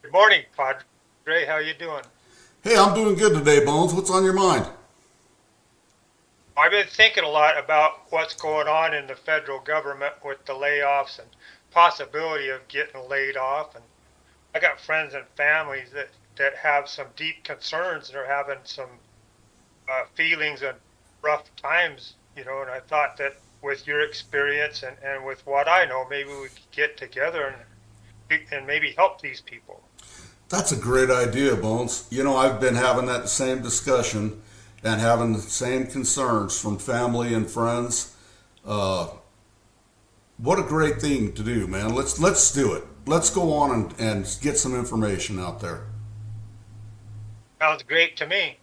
Good morning, Padre. How you doing? Hey, I'm doing good today, Bones. What's on your mind? I've been thinking a lot about what's going on in the federal government with the layoffs and possibility of getting laid off. And I got friends and families that have some deep concerns and are having some feelings and rough times, and I thought that with your experience and with what I know, maybe we could get together and maybe help these people. That's a great idea, Bones. I've been having that same discussion and having the same concerns from family and friends. Uh, what a great thing to do, man. Let's do it. Let's go on and get some information out there. Sounds great to me.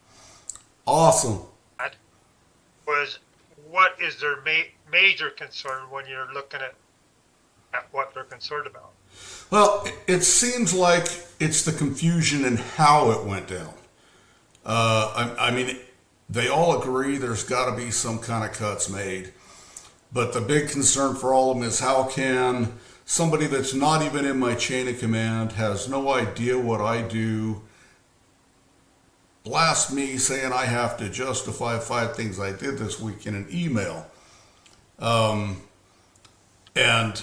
Awesome. That was what is their major concern when you're looking at what they're concerned about. Well, it seems like it's the confusion in how it went down. I mean, they all agree there's got to be some kind of cuts made. But the big concern for all of them is how can somebody that's not even in my chain of command, has no idea what I do, blast me saying I have to justify 5 things I did this week in an email. And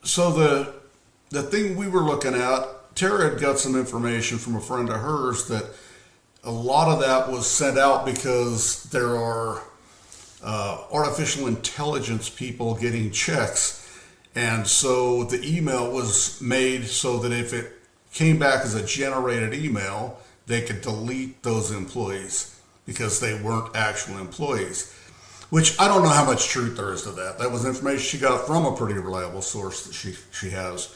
so the thing we were looking at, Tara had got some information from a friend of hers that a lot of that was sent out because there are artificial intelligence people getting checks. And so the email was made so that if it came back as a generated email, they could delete those employees because they weren't actual employees. Which I don't know how much truth there is to that. That was information she got from a pretty reliable source that she has.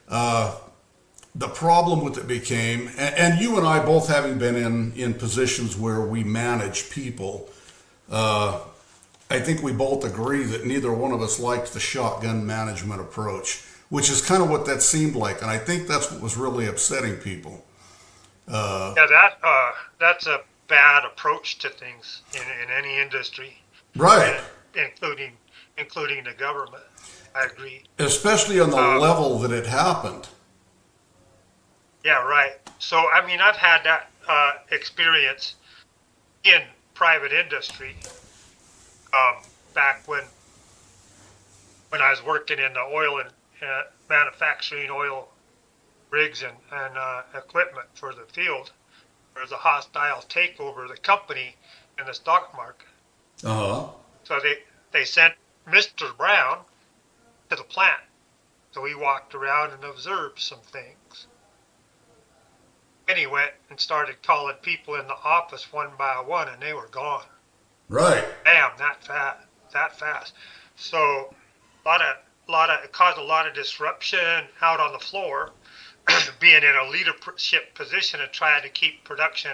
The problem with it became, and you and I both having been in positions where we manage people, I think we both agree that neither one of us liked the shotgun management approach, which is kind of what that seemed like. And I think that's what was really upsetting people. Yeah, that's a bad approach to things in any industry, Right. and including the government. I agree. Especially on the Um, level that it happened. yeah, right. So I mean, I've had that experience in private industry back when I was working in the oil and manufacturing oil rigs and equipment for the field. There was a hostile takeover of the company in the stock market. Uh huh. So they sent Mr. Brown to the plant. So he walked around and observed some things. And he went and started calling people in the office one by one, and they were gone. Right. Bam, that fast. So it caused a lot of disruption out on the floor, being in a leadership position and trying to keep production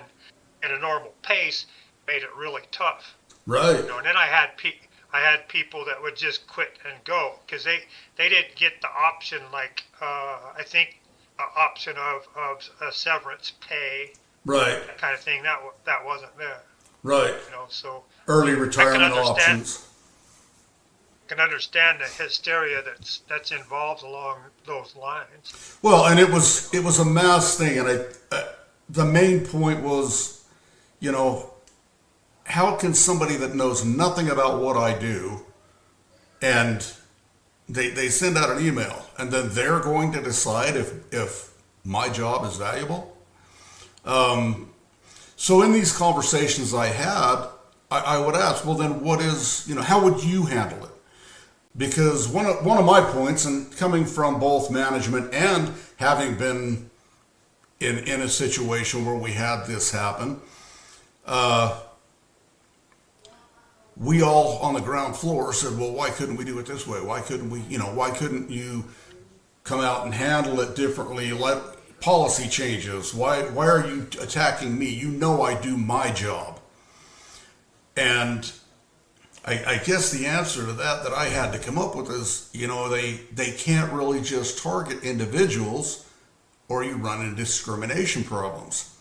at a normal pace made it really tough. Right. And then I had people that would just quit and go because they didn't get the option like I think the option of a severance pay, Right. that kind of thing, that wasn't there. Right. So Early I can retirement understand options. can understand the hysteria that's involved along those lines. Well, and it was a mass thing, and the main point was, you know, how can somebody that knows nothing about what I do, and they send out an email, and then they're going to decide if my job is valuable. So in these conversations I had, I would ask, well, then what is, how would you handle it? Because one of my points, and coming from both management and having been in a situation where we had this happen, we all on the ground floor said, well, why couldn't we do it this way? Why couldn't we, why couldn't you come out and handle it differently? Let policy changes. Why are you attacking me? You know I do my job. And I guess the answer to that I had to come up with is, they can't really just target individuals or you run into discrimination problems.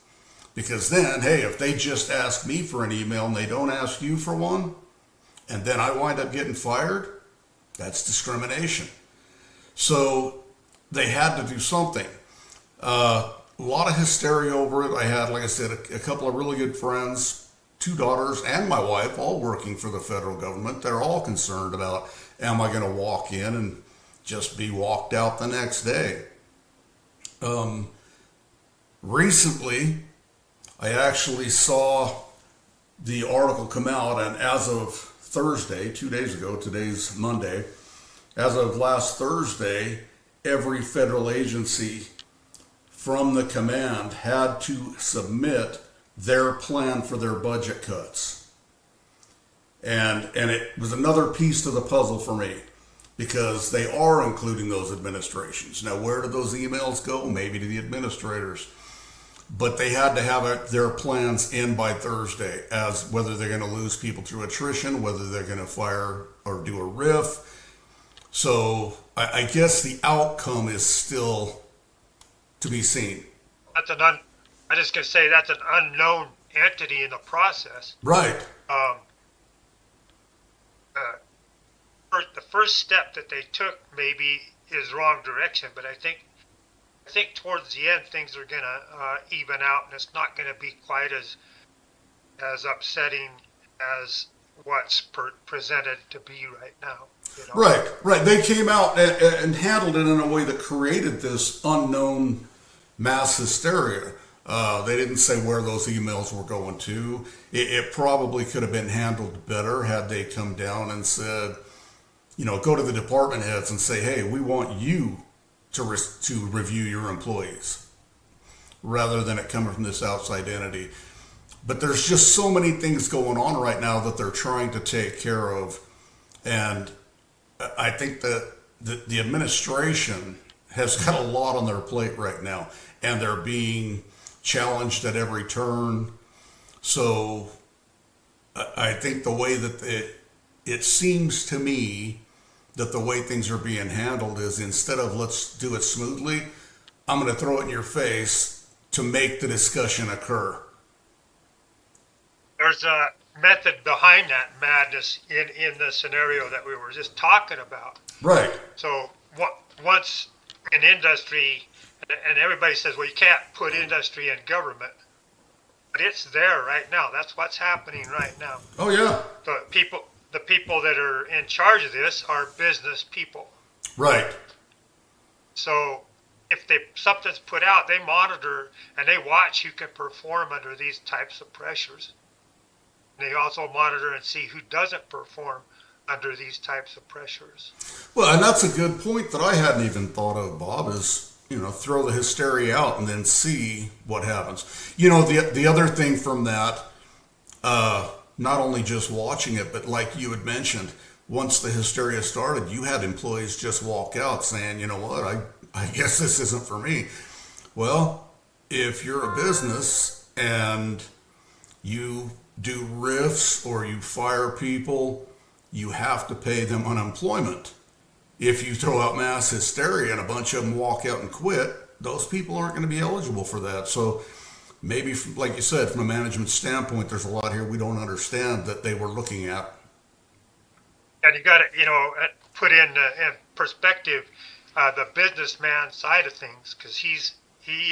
Because then, hey, if they just ask me for an email and they don't ask you for one, and then I wind up getting fired, that's discrimination. So they had to do something. A lot of hysteria over it. I had, like I said, a couple of really good friends, two daughters, and my wife, all working for the federal government. They're all concerned about, am I going to walk in and just be walked out the next day? Recently, I actually saw the article come out, and as of Thursday, 2 days ago, today's Monday, as of last Thursday, every federal agency from the command had to submit their plan for their budget cuts. And it was another piece to the puzzle for me, because they are including those administrations. Now, where did those emails go? Maybe to the administrators. But they had to have their plans in by Thursday, as whether they're going to lose people through attrition, whether they're going to fire or do a RIF. So I guess the outcome is still to be seen. I just gonna say that's an unknown entity in the process. Right. Uh, the first step that they took maybe is wrong direction, but I think towards the end things are gonna even out, and it's not gonna be quite as upsetting as what's presented to be right now. You know? Right. They came out and handled it in a way that created this unknown mass hysteria. They didn't say where those emails were going to. It probably could have been handled better had they come down and said, go to the department heads and say, hey, we want you to review your employees, rather than it coming from this outside entity. But there's just so many things going on right now that they're trying to take care of. And I think that the administration has got a lot on their plate right now, and they're being challenged at every turn. So I think the way that it seems to me that the way things are being handled is, instead of let's do it smoothly, I'm going to throw it in your face to make the discussion occur. There's a method behind that madness in the scenario that we were just talking about. Right. So once an industry, and everybody says, well, you can't put industry in government, but it's there right now. That's what's happening right now. Oh, yeah. The people that are in charge of this are business people. Right. So if something's put out, they monitor and they watch who can perform under these types of pressures. They also monitor and see who doesn't perform under these types of pressures. Well, and that's a good point that I hadn't even thought of, Bob, is, throw the hysteria out and then see what happens. The other thing from that, not only just watching it, but like you had mentioned, once the hysteria started, you had employees just walk out saying, you know what, I guess this isn't for me. Well, if you're a business and you do RIFs or you fire people, you have to pay them unemployment. If you throw out mass hysteria and a bunch of them walk out and quit, those people aren't going to be eligible for that. So maybe, like you said, from a management standpoint, there's a lot here we don't understand that they were looking at. And you got to, put in perspective the businessman side of things, because he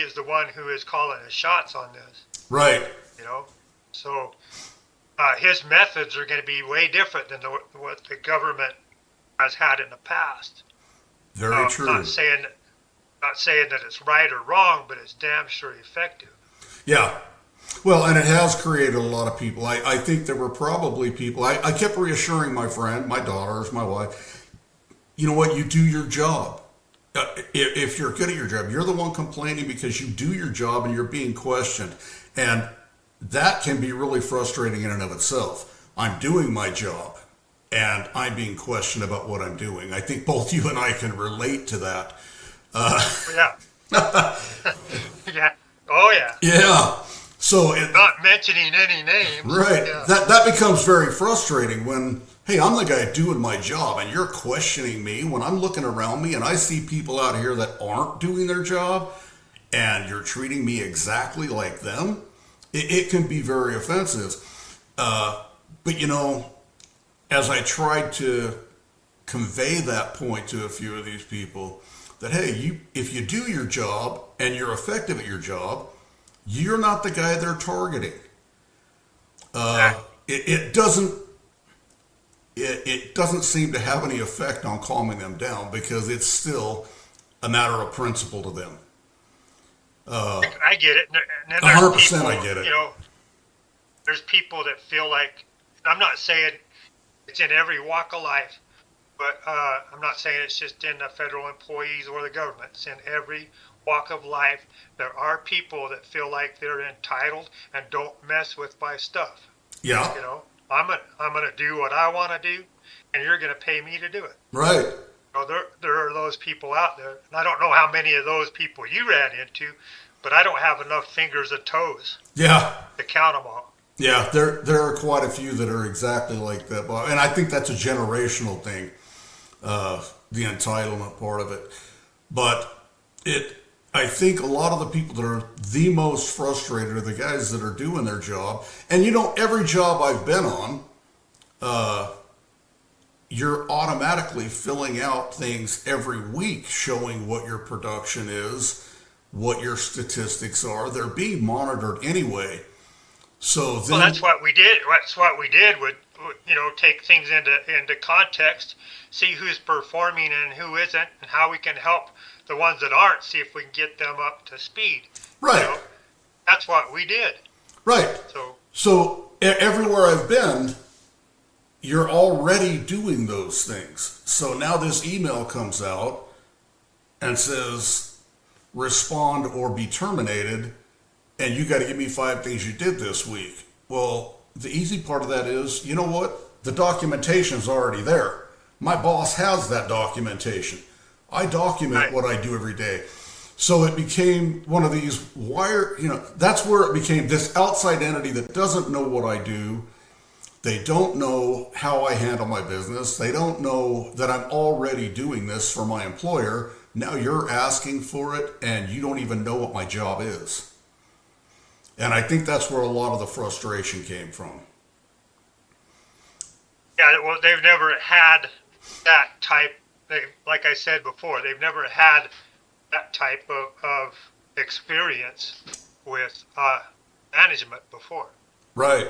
is the one who is calling the shots on this. Right. So his methods are going to be way different than what the government has had in the past. Very true. Not saying that it's right or wrong, but it's damn sure effective. Yeah. Well, and it has created a lot of people. I think there were probably people. I kept reassuring my friend, my daughters, my wife, you know what, you do your job. If you're good at your job, you're the one complaining because you do your job and you're being questioned. And that can be really frustrating in and of itself. I'm doing my job and I'm being questioned about what I'm doing. I think both you and I can relate to that. Yeah. Yeah. Oh, yeah. Yeah. So not mentioning any names. Right. Yeah. That becomes very frustrating when, hey, I'm the guy doing my job and you're questioning me when I'm looking around me and I see people out here that aren't doing their job and you're treating me exactly like them. It can be very offensive. But, as I tried to convey that point to a few of these people, that, hey, if you do your job and you're effective at your job, you're not the guy they're targeting. It doesn't it doesn't seem to have any effect on calming them down because it's still a matter of principle to them. I get it. And then 100% people, I get it. There's people that feel like, I'm not saying it's in every walk of life, but I'm not saying it's just in the federal employees or the government. It's in every walk of life. There are people that feel like they're entitled and don't mess with my stuff. Yeah. I'm gonna do what I want to do, and you're gonna pay me to do it. Right. There are those people out there, and I don't know how many of those people you ran into, but I don't have enough fingers and toes. Yeah. To count them all. Yeah, there are quite a few that are exactly like that, and I think that's a generational thing, the entitlement part of it. But I think a lot of the people that are the most frustrated are the guys that are doing their job. And every job I've been on, you're automatically filling out things every week showing what your production is, what your statistics are. They're being monitored anyway. So then, well, that's what we did. That's what we did. Would take things into context, see who's performing and who isn't, and how we can help the ones that aren't. See if we can get them up to speed. Right. That's what we did. Right. So everywhere I've been, you're already doing those things. So now this email comes out and says, respond or be terminated. And you got to give me 5 things you did this week. Well, the easy part of that is, you know what? The documentation's already there. My boss has that documentation. I document what I do every day. So it became one of these that's where it became this outside entity that doesn't know what I do. They don't know how I handle my business. They don't know that I'm already doing this for my employer. Now you're asking for it and you don't even know what my job is. And I think that's where a lot of the frustration came from. Yeah, well, they've never had that type, like I said before, they've never had that type of experience with management before. Right.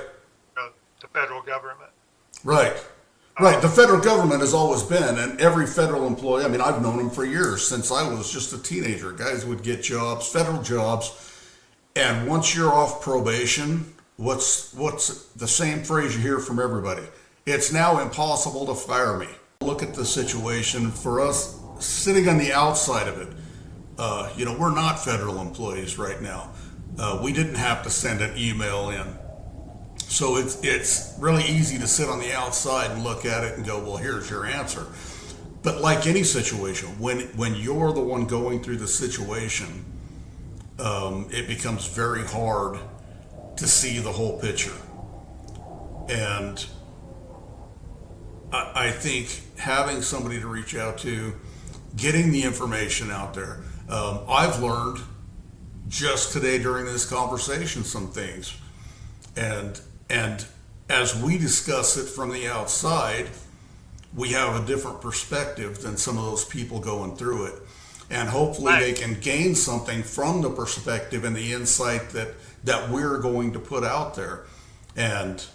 The federal government. Right. Right. The federal government has always been, and every federal employee, I've known them for years, since I was just a teenager. Guys would get jobs, federal jobs. And once you're off probation, what's the same phrase you hear from everybody? It's now impossible to fire me. Look at the situation for us sitting on the outside of it. We're not federal employees right now. We didn't have to send an email in. So it's really easy to sit on the outside and look at it and go, well, here's your answer. But like any situation, when you're the one going through the situation, it becomes very hard to see the whole picture. And I think having somebody to reach out to, getting the information out there. I've learned just today during this conversation some things. And as we discuss it from the outside, we have a different perspective than some of those people going through it. And hopefully they can gain something from the perspective and the insight that we're going to put out there. And,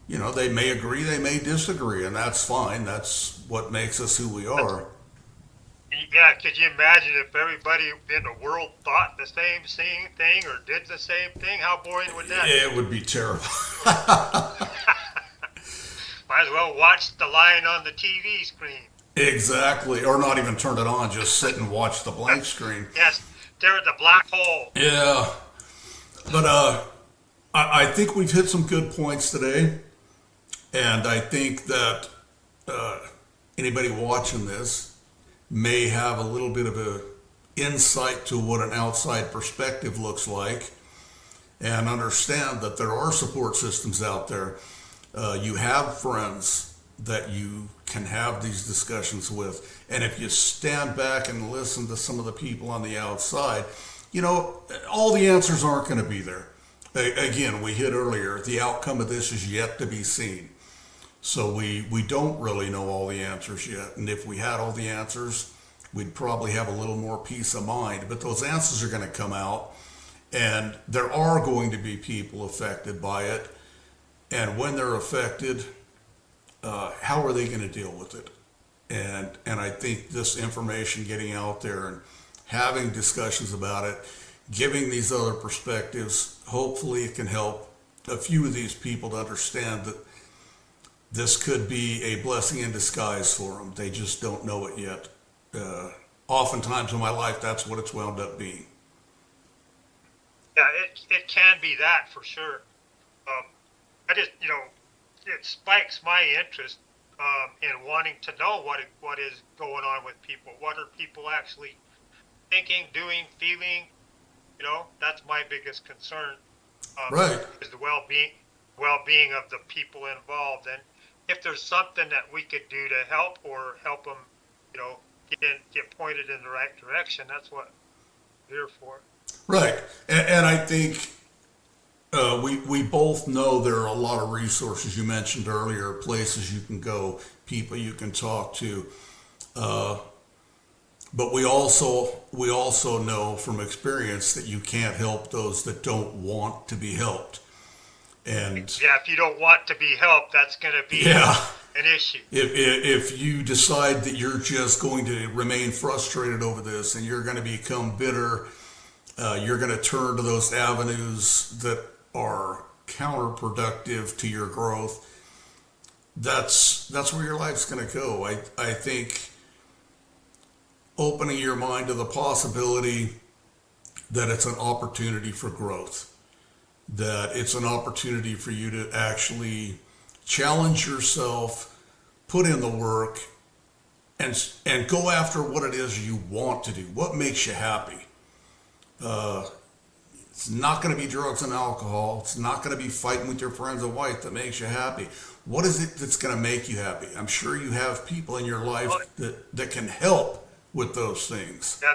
they may agree, they may disagree, and that's fine. That's what makes us who we are. Yeah, could you imagine if everybody in the world thought the same thing or did the same thing? How boring would that be? It would be terrible. Might as well watch the line on the TV screen. Exactly, or not even turn it on, just sit and watch the blank screen. Yes, stare at the black hole. Yeah, but I think we've hit some good points today, and I think that anybody watching this may have a little bit of a insight to what an outside perspective looks like, and understand that there are support systems out there. You have friends that you can have these discussions with. And if you stand back and listen to some of the people on the outside, all the answers aren't going to be there. Again, we hit earlier, the outcome of this is yet to be seen. So we don't really know all the answers yet. And if we had all the answers, we'd probably have a little more peace of mind. But those answers are going to come out, and there are going to be people affected by it. And when they're affected, how are they going to deal with it? And I think this information getting out there and having discussions about it, giving these other perspectives, hopefully it can help a few of these people to understand that this could be a blessing in disguise for them. They just don't know it yet. Oftentimes in my life, that's what it's wound up being. Yeah, it can be that for sure. I just, it spikes my interest in wanting to know what is going on with people. What are people actually thinking, doing, feeling? That's my biggest concern. Right. Is the well-being of the people involved, and if there's something that we could do to help or help them, get pointed in the right direction, that's what we're here for. Right, and I think we both know there are a lot of resources you mentioned earlier, places you can go, people you can talk to, but we also know from experience that you can't help those that don't want to be helped. And yeah, if you don't want to be helped, that's going to be an issue. If you decide that you're just going to remain frustrated over this and you're going to become bitter, you're going to turn to those avenues that are counterproductive to your growth. That's where your life's going to go. I think opening your mind to the possibility that it's an opportunity for growth, that it's an opportunity for you to actually challenge yourself, put in the work, and go after what it is you want to do, what makes you happy. It's not going to be drugs and alcohol. It's not going to be fighting with your friends and wife that makes you happy. What is it that's going to make you happy? I'm sure you have people in your life that can help with those things. Yeah,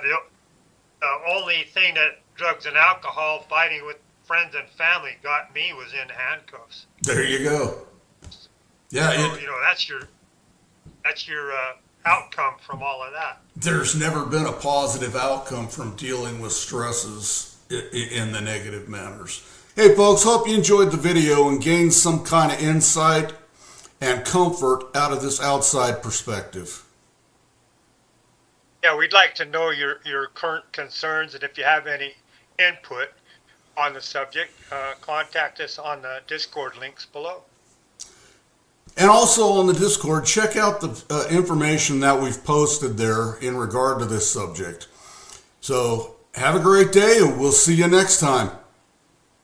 the only thing that drugs and alcohol, fighting with friends and family, got me was in handcuffs. There you go. Yeah, that's your outcome from all of that. There's never been a positive outcome from dealing with stresses in the negative manners. Hey folks, hope you enjoyed the video and gained some kind of insight and comfort out of this outside perspective. Yeah, we'd like to know your current concerns, and if you have any input on the subject, contact us on the Discord links below. And also on the Discord, check out the information that we've posted there in regard to this subject. So have a great day, and we'll see you next time.